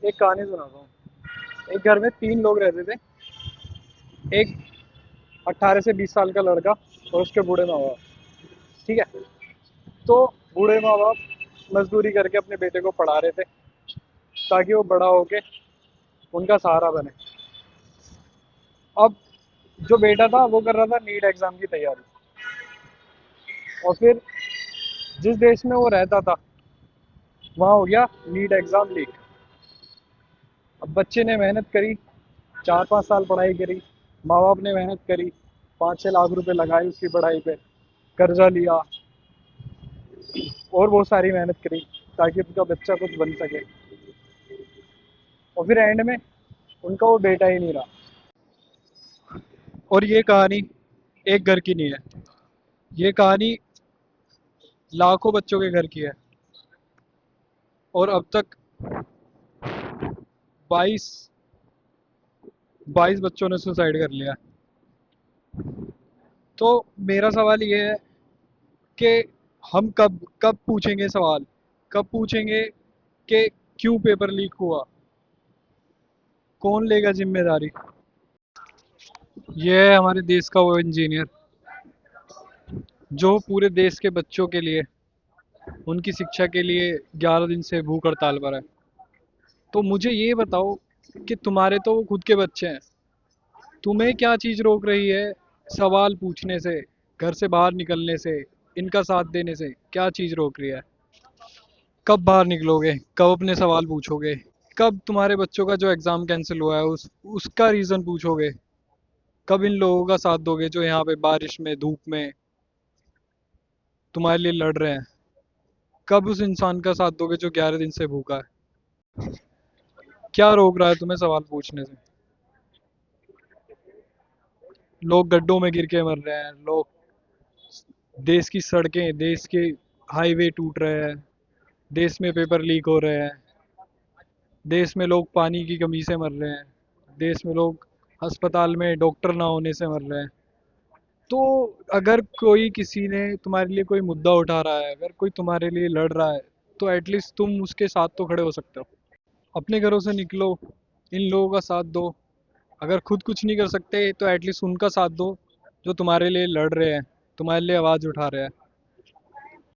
एक कहानी सुनाता हूँ। एक घर में तीन लोग रहते थे। एक 18 से 20 साल का लड़का और उसके बूढ़े माँ बाप। ठीक है। तो बूढ़े माँ बाप मजदूरी करके अपने बेटे को पढ़ा रहे थे ताकि वो बड़ा होके उनका सहारा बने। अब जो बेटा था वो कर रहा था नीट एग्जाम की तैयारी। और फिर जिस देश में वो रहता था वहाँ हो गया नीट एग्जाम लीक। अब बच्चे ने मेहनत करी, 4-5 साल पढ़ाई करी, माँ बाप ने मेहनत करी, 5-6 लाख रुपए लगाए उसकी पढ़ाई पे, कर्जा लिया और बहुत सारी मेहनत करी ताकि उनका बच्चा कुछ बन सके। और फिर एंड में उनका वो बेटा ही नहीं रहा। और ये कहानी एक घर की नहीं है, ये कहानी लाखों बच्चों के घर की है। और अब तक 22 22 बच्चों ने सुसाइड कर लिया। तो मेरा सवाल ये है कि हम कब कब पूछेंगे सवाल, कब पूछेंगे कि क्यों पेपर लीक हुआ, कौन लेगा जिम्मेदारी। ये है हमारे देश का वो इंजीनियर जो पूरे देश के बच्चों के लिए, उनकी शिक्षा के लिए 11 दिन से भूख हड़ताल पर है। तो मुझे ये बताओ कि तुम्हारे तो वो खुद के बच्चे हैं, तुम्हें क्या चीज़ रोक रही है सवाल पूछने से, घर से बाहर निकलने से, इनका साथ देने से? क्या चीज़ रोक रही है? कब बाहर निकलोगे, कब अपने सवाल पूछोगे, कब तुम्हारे बच्चों का जो एग्ज़ाम कैंसिल हुआ है उसका रीज़न पूछोगे, कब इन लोगों का साथ दोगे जो यहाँ पे बारिश में धूप में तुम्हारे लिए लड़ रहे हैं? कब उस इंसान का साथ दोगे जो 11 दिन से भूखा है? क्या रोक रहा है तुम्हें सवाल पूछने से? लोग गड्ढों में गिर के मर रहे हैं, लोग, देश की सड़कें, देश के हाईवे टूट रहे हैं, देश में पेपर लीक हो रहे हैं, देश में लोग पानी की कमी से मर रहे हैं, देश में लोग अस्पताल में डॉक्टर ना होने से मर रहे हैं। तो अगर कोई किसी ने तुम्हारे लिए कोई मुद्दा उठा रहा है, अगर कोई तुम्हारे लिए लड़ रहा है, तो एटलीस्ट तुम उसके साथ तो खड़े हो सकते हो। अपने घरों से निकलो, इन लोगों का साथ दो। अगर खुद कुछ नहीं कर सकते तो एटलीस्ट उनका साथ दो जो तुम्हारे लिए लड़ रहे हैं, तुम्हारे लिए आवाज़ उठा रहे हैं।